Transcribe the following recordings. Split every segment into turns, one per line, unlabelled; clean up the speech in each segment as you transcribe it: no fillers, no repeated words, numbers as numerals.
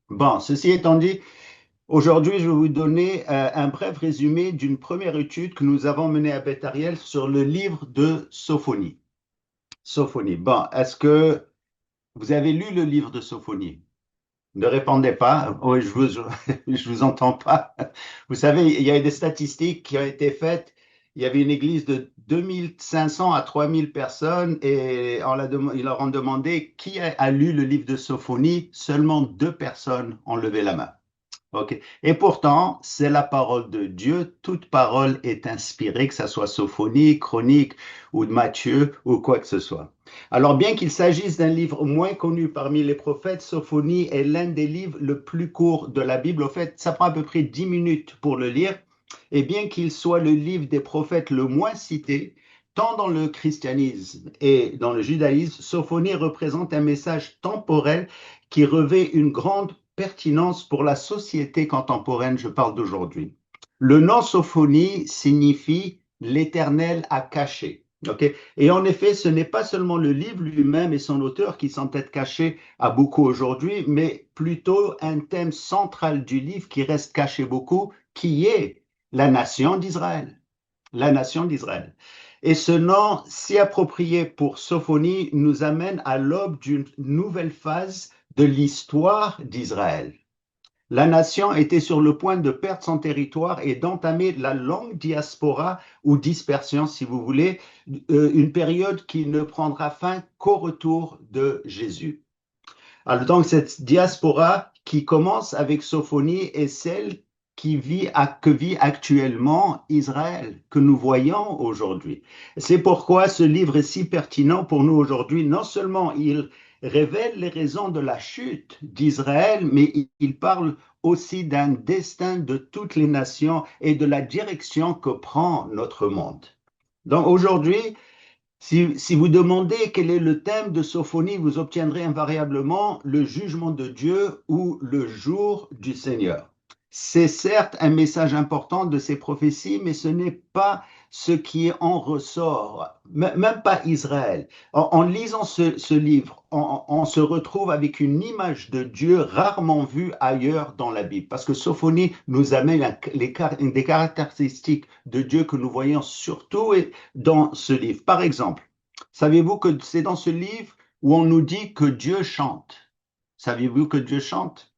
Bon, ceci étant dit, aujourd'hui, je vais vous donner un bref résumé d'une première étude que nous avons menée à Beth Ariel sur le livre de Sophonie. Sophonie. Bon, est-ce que vous avez lu le livre de Sophonie? Ne répondez pas. Oui, je vous entends pas. Vous savez, il y a des statistiques qui ont été faites. Il y avait une église de 2500 à 3000 personnes et ils leur ont demandé qui a lu le livre de Sophonie. Seulement deux personnes ont levé la main. OK. Et pourtant, c'est la parole de Dieu. Toute parole est inspirée, que ça soit Sophonie, Chronique ou de Matthieu ou quoi que ce soit. Alors, bien qu'il s'agisse d'un livre moins connu parmi les prophètes, Sophonie est l'un des livres le plus court de la Bible. Au fait, ça prend à peu près 10 minutes pour le lire. Et bien qu'il soit le livre des prophètes le moins cité, tant dans le christianisme et dans le judaïsme, Sophonie représente un message temporel qui revêt une grande pertinence pour la société contemporaine, je parle d'aujourd'hui. Le nom Sophonie signifie l'Éternel a caché. Okay. Et en effet, ce n'est pas seulement le livre lui-même et son auteur qui sont peut-être cachés à beaucoup aujourd'hui, mais plutôt un thème central du livre qui reste caché beaucoup, qui est la nation d'Israël. La nation d'Israël. Et ce nom si approprié pour Sophonie nous amène à l'aube d'une nouvelle phase de l'histoire d'Israël. La nation était sur le point de perdre son territoire et d'entamer la longue diaspora ou dispersion, si vous voulez, une période qui ne prendra fin qu'au retour de Jésus. Alors donc cette diaspora qui commence avec Sophonie est celle que vit actuellement Israël, que nous voyons aujourd'hui. C'est pourquoi ce livre est si pertinent pour nous aujourd'hui. Non seulement il révèle les raisons de la chute d'Israël, mais il parle aussi d'un destin de toutes les nations et de la direction que prend notre monde. Donc aujourd'hui, si vous demandez quel est le thème de Sophonie, vous obtiendrez invariablement le jugement de Dieu ou le jour du Seigneur. C'est certes un message important de ces prophéties, mais ce n'est pas ce qui en ressort, même pas Israël. En lisant ce livre, on se retrouve avec une image de Dieu rarement vue ailleurs dans la Bible, parce que Sophonie nous amène des caractéristiques de Dieu que nous voyons surtout dans ce livre. Par exemple, savez-vous que c'est dans ce livre où on nous dit que Dieu chante? Saviez-vous que Dieu chante?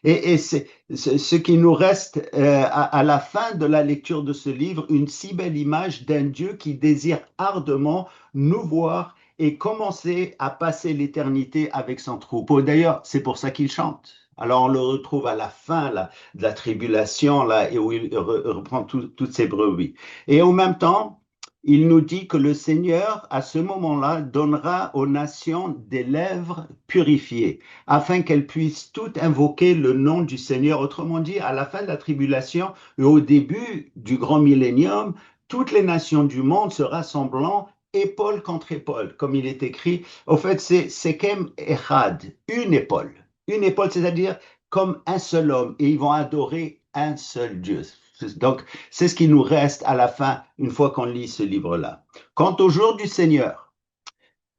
Et c'est ce qui nous reste à la fin de la lecture de ce livre, une si belle image d'un Dieu qui désire ardemment nous voir et commencer à passer l'éternité avec son troupeau. D'ailleurs, c'est pour ça qu'il chante. Alors on le retrouve à la fin là, de la tribulation, là, et où il reprend toutes ses brebis. Et en même temps, il nous dit que le Seigneur, à ce moment-là, donnera aux nations des lèvres purifiées afin qu'elles puissent toutes invoquer le nom du Seigneur. Autrement dit, à la fin de la tribulation et au début du grand millénium, toutes les nations du monde se rassemblant épaule contre épaule, comme il est écrit. Au fait, c'est Sekem Echad, une épaule, c'est-à-dire comme un seul homme, et ils vont adorer un seul Dieu. Donc, c'est ce qui nous reste à la fin, une fois qu'on lit ce livre-là. Quant au jour du Seigneur,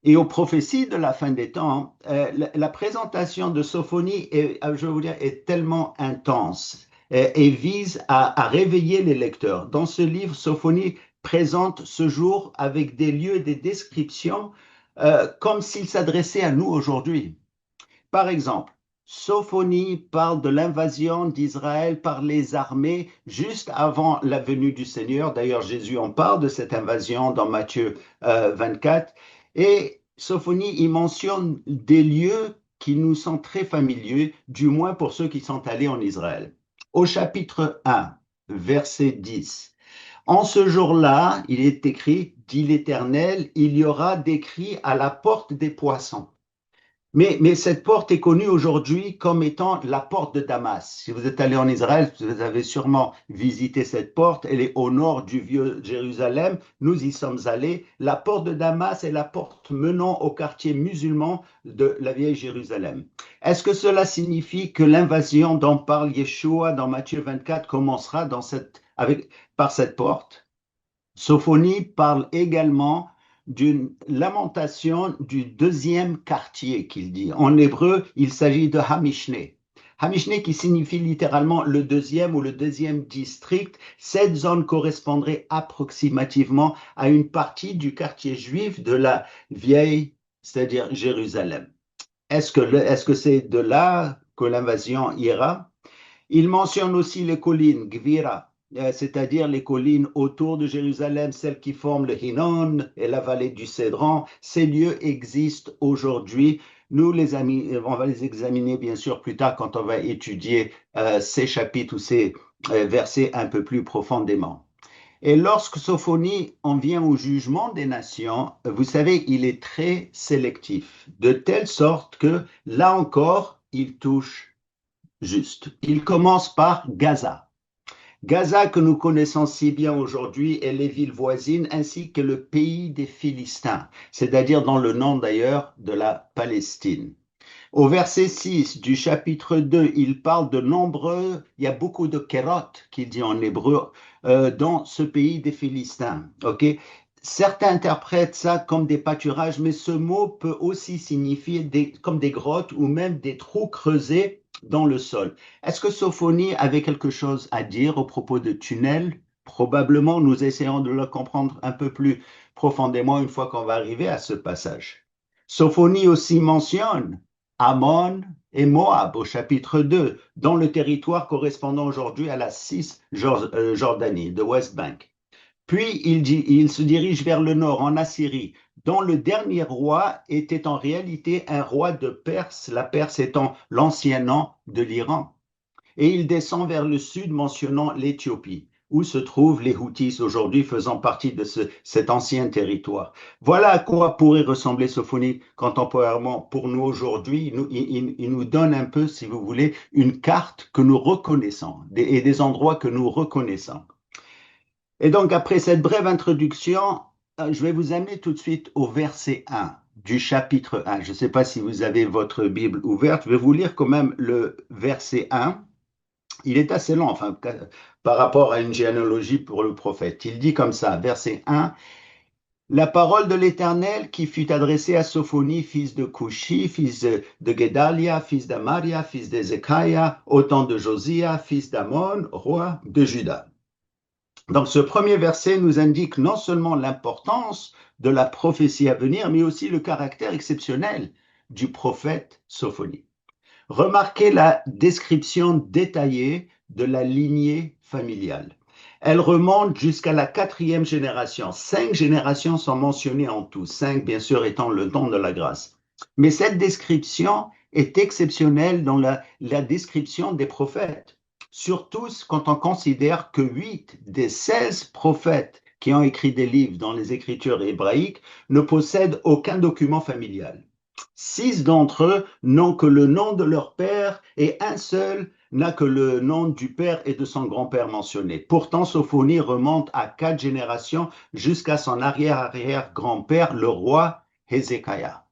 et aux prophéties de la fin des temps, la présentation de Sophonie, je vais vous dire, est tellement intense et vise à réveiller les lecteurs. Dans ce livre, Sophonie présente ce jour avec des lieux et des descriptions comme s'il s'adressait à nous aujourd'hui. Par exemple, Sophonie parle de l'invasion d'Israël par les armées juste avant la venue du Seigneur. D'ailleurs, Jésus en parle de cette invasion dans Matthieu 24. Et Sophonie y mentionne des lieux qui nous sont très familiers, du moins pour ceux qui sont allés en Israël. Au chapitre 1, verset 10. En ce jour-là, il est écrit, dit l'Éternel, il y aura des cris à la porte des poissons. Mais cette porte est connue aujourd'hui comme étant la porte de Damas. Si vous êtes allé en Israël, vous avez sûrement visité cette porte. Elle est au nord du vieux Jérusalem. Nous y sommes allés. La porte de Damas est la porte menant au quartier musulman de la vieille Jérusalem. Est-ce que cela signifie que l'invasion dont parle Yeshua dans Matthieu 24 commencera par cette porte? Sophonie parle également d'une lamentation du deuxième quartier qu'il dit. En hébreu, il s'agit de Hamishné. Hamishné qui signifie littéralement le deuxième ou le deuxième district. Cette zone correspondrait approximativement à une partie du quartier juif de la vieille, c'est-à-dire Jérusalem. Est-ce que c'est de là que l'invasion ira? Il mentionne aussi les collines, Gvira, c'est-à-dire les collines autour de Jérusalem, celles qui forment le Hinnon et la vallée du Cédron. Ces lieux existent aujourd'hui. Nous, les amis, on va les examiner bien sûr plus tard quand on va étudier ces chapitres ou ces versets un peu plus profondément. Et lorsque Sophonie en vient au jugement des nations, vous savez, il est très sélectif, de telle sorte que là encore, il touche juste. Il commence par Gaza. Gaza que nous connaissons si bien aujourd'hui et les villes voisines ainsi que le pays des Philistins, c'est-à-dire dans le nom d'ailleurs de la Palestine. Au verset 6 du chapitre 2, il parle de nombreux, il y a beaucoup de kérot, qu'il dit en hébreu, dans ce pays des Philistins. Okay. Certains interprètent ça comme des pâturages, mais ce mot peut aussi signifier comme des grottes ou même des trous creusés dans le sol. Est-ce que Sophonie avait quelque chose à dire au propos de tunnels? Probablement, nous essayons de le comprendre un peu plus profondément une fois qu'on va arriver à ce passage. Sophonie aussi mentionne Ammon et Moab au chapitre 2, dans le territoire correspondant aujourd'hui à la Cisjordanie, de West Bank. Puis il se dirige vers le nord, en Assyrie, dont le dernier roi était en réalité un roi de Perse, la Perse étant l'ancien nom de l'Iran. Et il descend vers le sud, mentionnant l'Éthiopie, où se trouvent les Houthis aujourd'hui, faisant partie de cet ancien territoire. Voilà à quoi pourrait ressembler Sophonie contemporairement pour nous aujourd'hui. Il nous donne un peu, si vous voulez, une carte que nous reconnaissons et des endroits que nous reconnaissons. Et donc, après cette brève introduction, je vais vous amener tout de suite au verset 1 du chapitre 1. Je ne sais pas si vous avez votre Bible ouverte. Je vais vous lire quand même le verset 1. Il est assez long, enfin, par rapport à une généalogie pour le prophète. Il dit comme ça, verset 1, la parole de l'Éternel qui fut adressée à Sophonie, fils de Couchi, fils de Guédalia, fils d'Amaria, fils d'Ézéchiah, au temps de Josia, fils d'Amon, roi de Juda. Donc ce premier verset nous indique non seulement l'importance de la prophétie à venir, mais aussi le caractère exceptionnel du prophète Sophonie. Remarquez la description détaillée de la lignée familiale. Elle remonte jusqu'à la 4e génération. 5 générations sont mentionnées en tout, 5 bien sûr étant le don de la grâce. Mais cette description est exceptionnelle dans la description des prophètes. Surtout quand on considère que 8 des 16 prophètes qui ont écrit des livres dans les écritures hébraïques ne possèdent aucun document familial. 6 d'entre eux n'ont que le nom de leur père et un seul n'a que le nom du père et de son grand-père mentionné. Pourtant, Sophonie remonte à 4 générations jusqu'à son arrière-arrière-grand-père, le roi Hézéchiah.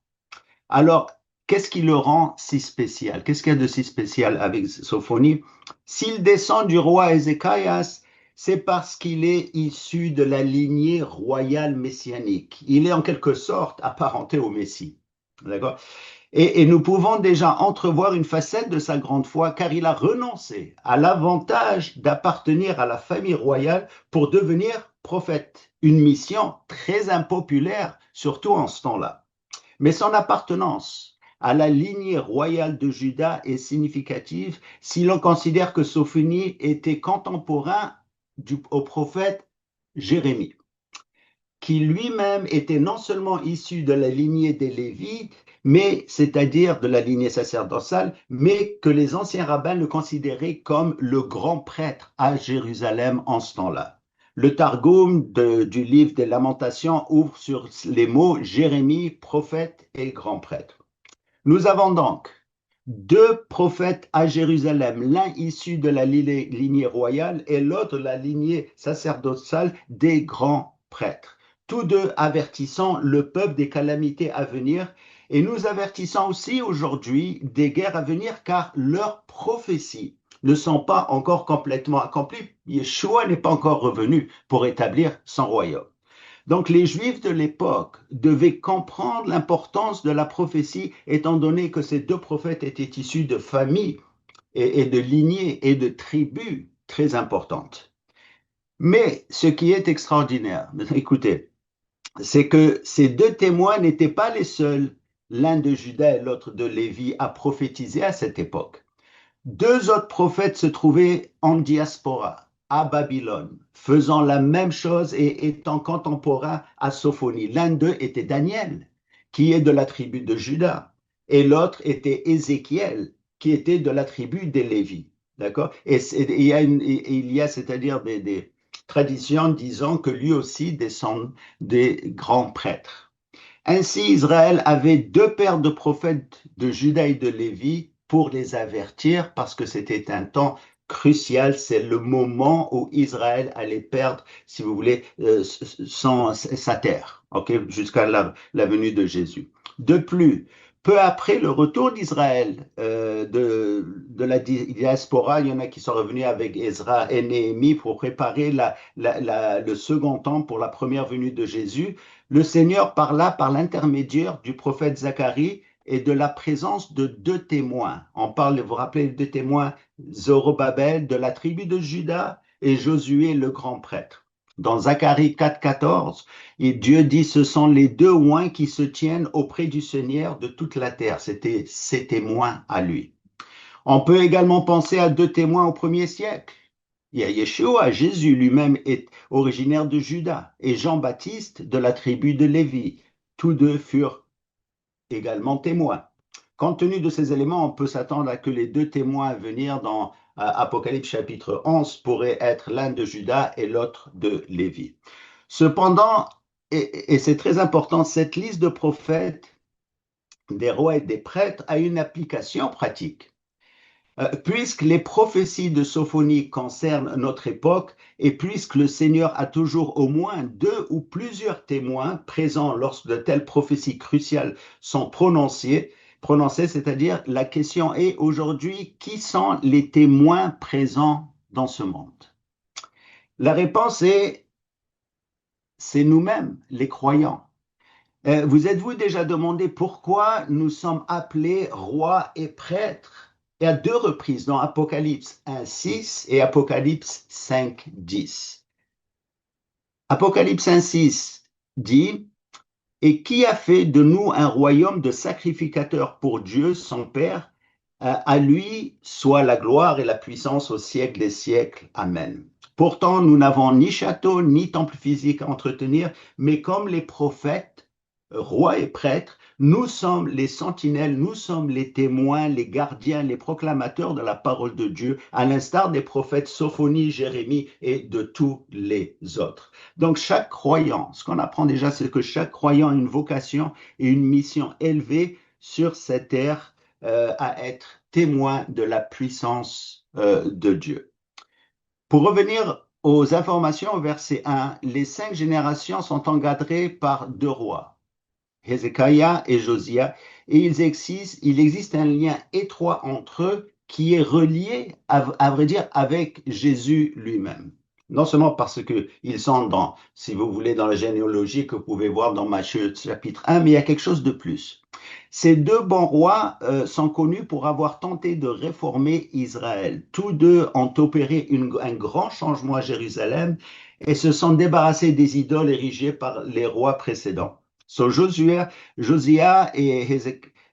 Alors, qu'est-ce qui le rend si spécial? Qu'est-ce qu'il y a de si spécial avec Sophonie? S'il descend du roi Ézéchias, c'est parce qu'il est issu de la lignée royale messianique. Il est en quelque sorte apparenté au Messie. D'accord? Et nous pouvons déjà entrevoir une facette de sa grande foi car il a renoncé à l'avantage d'appartenir à la famille royale pour devenir prophète. Une mission très impopulaire, surtout en ce temps-là. Mais son appartenance à la lignée royale de Juda est significative si l'on considère que Sophonie était contemporain au prophète Jérémie, qui lui-même était non seulement issu de la lignée des Lévites, mais c'est-à-dire de la lignée sacerdotale, mais que les anciens rabbins le considéraient comme le grand prêtre à Jérusalem en ce temps-là. Le Targum du livre des Lamentations ouvre sur les mots Jérémie, prophète et grand prêtre. Nous avons donc 2 prophètes à Jérusalem, l'un issu de la lignée royale et l'autre de la lignée sacerdotale des grands prêtres. Tous 2 avertissant le peuple des calamités à venir et nous avertissons aussi aujourd'hui des guerres à venir car leurs prophéties ne sont pas encore complètement accomplies. Yeshua n'est pas encore revenu pour établir son royaume. Donc les Juifs de l'époque devaient comprendre l'importance de la prophétie étant donné que ces 2 prophètes étaient issus de familles et de lignées et de tribus très importantes. Mais ce qui est extraordinaire, écoutez, c'est que ces deux témoins n'étaient pas les seuls, l'un de Juda et l'autre de Lévi, à prophétiser à cette époque. Deux autres prophètes se trouvaient en diaspora, à Babylone, faisant la même chose et étant contemporains à Sophonie. L'un d'eux était Daniel, qui est de la tribu de Juda, et l'autre était Ézéchiel, qui était de la tribu des Lévis. D'accord? Et il y a c'est-à-dire des traditions disant que lui aussi descend des grands prêtres. Ainsi, Israël avait deux paires de prophètes de Juda et de Lévi pour les avertir parce que c'était un temps crucial. C'est le moment où Israël allait perdre, si vous voulez, sa terre, ok, jusqu'à la venue de Jésus. De plus, peu après le retour d'Israël de la diaspora, il y en a qui sont revenus avec Ezra et Néhémie pour préparer le second temps pour la première venue de Jésus. Le Seigneur parla par l'intermédiaire du prophète Zacharie et de la présence de deux témoins. On parle, vous vous rappelez, deux témoins, Zorobabel de la tribu de Juda et Josué le grand prêtre. Dans Zacharie 4,14, Dieu dit, ce sont les deux oints qui se tiennent auprès du Seigneur de toute la terre. C'était ses témoins à lui. On peut également penser à deux témoins au premier siècle. Il y a Yeshua, Jésus lui-même est originaire de Juda, et Jean-Baptiste de la tribu de Lévi. Tous deux furent également témoins. Compte tenu de ces éléments, on peut s'attendre à que les deux témoins à venir dans Apocalypse chapitre 11 pourraient être l'un de Juda et l'autre de Lévi. Cependant, et c'est très important, cette liste de prophètes, des rois et des prêtres a une application pratique. Puisque les prophéties de Sophonie concernent notre époque et puisque le Seigneur a toujours au moins deux ou plusieurs témoins présents lorsque de telles prophéties cruciales sont prononcées, c'est-à-dire la question est aujourd'hui, qui sont les témoins présents dans ce monde? La réponse est, c'est nous-mêmes, les croyants. Vous êtes-vous déjà demandé pourquoi nous sommes appelés rois et prêtres? Et à deux reprises dans Apocalypse 1,6 et Apocalypse 5,10. Apocalypse 1,6 dit, et qui a fait de nous un royaume de sacrificateurs pour Dieu, son Père, à lui soit la gloire et la puissance au siècle des siècles. Amen. Pourtant, nous n'avons ni château, ni temple physique à entretenir, mais comme les prophètes, rois et prêtres, nous sommes les sentinelles, nous sommes les témoins, les gardiens, les proclamateurs de la parole de Dieu, à l'instar des prophètes Sophonie, Jérémie et de tous les autres. Donc chaque croyant, ce qu'on apprend déjà, c'est que chaque croyant a une vocation et une mission élevée sur cette terre à être témoin de la puissance de Dieu. Pour revenir aux informations au verset 1, les 5 générations sont encadrées par deux rois, Hézéchiah et Josia, et il existe un lien étroit entre eux qui est relié, à vrai dire, avec Jésus lui-même. Non seulement parce qu'ils sont dans, si vous voulez, dans la généalogie que vous pouvez voir dans Matthieu chapitre 1, mais il y a quelque chose de plus. Ces deux bons rois sont connus pour avoir tenté de réformer Israël. Tous deux ont opéré un grand changement à Jérusalem et se sont débarrassés des idoles érigées par les rois précédents. So, Josia et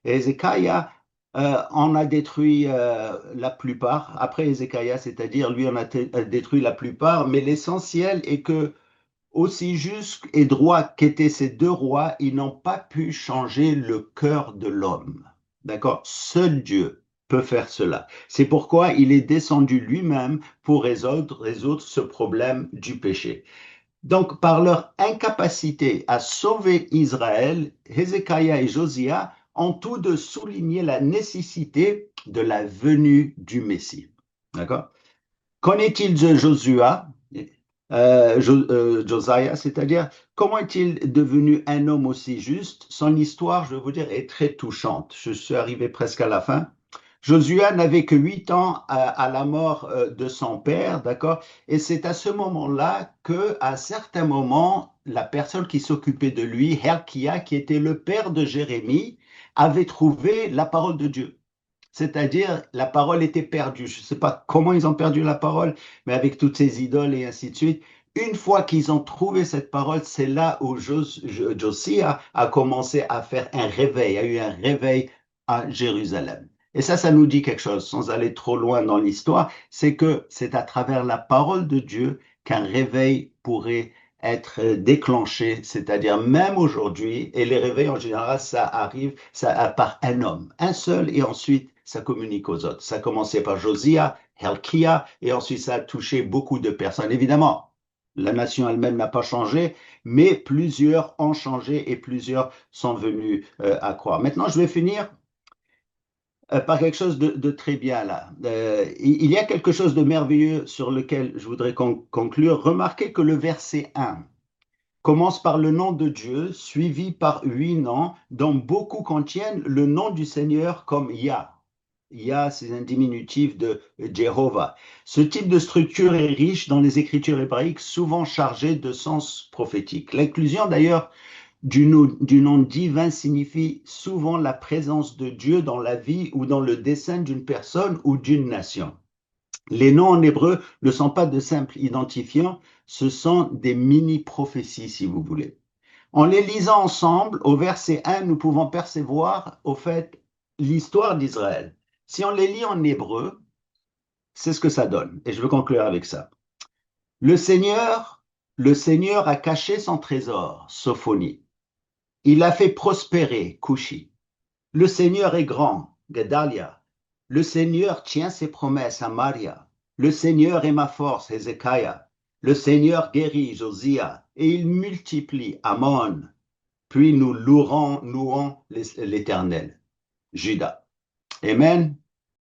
Hézéchiah on a détruit la plupart. Après Hézéchiah, c'est-à-dire lui, on a détruit la plupart, mais l'essentiel est que aussi juste et droit qu'étaient ces deux rois, ils n'ont pas pu changer le cœur de l'homme. D'accord? Seul Dieu peut faire cela. C'est pourquoi il est descendu lui-même pour résoudre ce problème du péché. Donc, par leur incapacité à sauver Israël, Hézéchiah et Josia ont tous deux souligné la nécessité de la venue du Messie. D'accord? Qu'en est-il de Josua, Josiah, c'est-à-dire comment est-il devenu un homme aussi juste? Son histoire, je vais vous dire, est très touchante. Je suis arrivé presque à la fin. Josua n'avait que 8 ans à la mort de son père, d'accord? Et c'est à ce moment-là que, à certains moments, la personne qui s'occupait de lui, Helkia, qui était le père de Jérémie, avait trouvé la parole de Dieu. c'est-à-dire la parole était perdue. Je ne sais pas comment ils ont perdu la parole, mais avec toutes ces idoles et ainsi de suite. Une fois qu'ils ont trouvé cette parole, c'est là où Josiah a commencé à faire un réveil, il y a eu un réveil à Jérusalem. Et ça nous dit quelque chose, sans aller trop loin dans l'histoire, c'est que c'est à travers la parole de Dieu qu'un réveil pourrait être déclenché, c'est-à-dire même aujourd'hui, et les réveils en général, ça arrive par un homme, un seul, et ensuite ça communique aux autres. Ça a commencé par Josiah, Helkia, et ensuite ça a touché beaucoup de personnes. Évidemment, la nation elle-même n'a pas changé, mais plusieurs ont changé et plusieurs sont venus à croire. Maintenant, je vais finir par quelque chose de très bien là. Il y a quelque chose de merveilleux sur lequel je voudrais conclure. Remarquez que le verset 1 commence par le nom de Dieu, suivi par 8 noms, dont beaucoup contiennent le nom du Seigneur comme Yah. Yah, c'est un diminutif de Jéhovah. Ce type de structure est riche dans les écritures hébraïques, souvent chargé de sens prophétique. L'inclusion d'ailleurs du nom divin signifie souvent la présence de Dieu dans la vie ou dans le dessein d'une personne ou d'une nation. Les noms en hébreu ne sont pas de simples identifiants, ce sont des mini-prophéties, si vous voulez. En les lisant ensemble, au verset 1, nous pouvons percevoir, au fait, l'histoire d'Israël. Si on les lit en hébreu, c'est ce que ça donne. Et je veux conclure avec ça. Le Seigneur, le Seigneur a caché son trésor, Sophonie. Il a fait prospérer, Cushi. Le Seigneur est grand, Gedalia. Le Seigneur tient ses promesses, Amaria. Le Seigneur est ma force, Hezekiah. Le Seigneur guérit, Josiah, et il multiplie, Amon. Puis nous louons l'Éternel, Judas. Amen.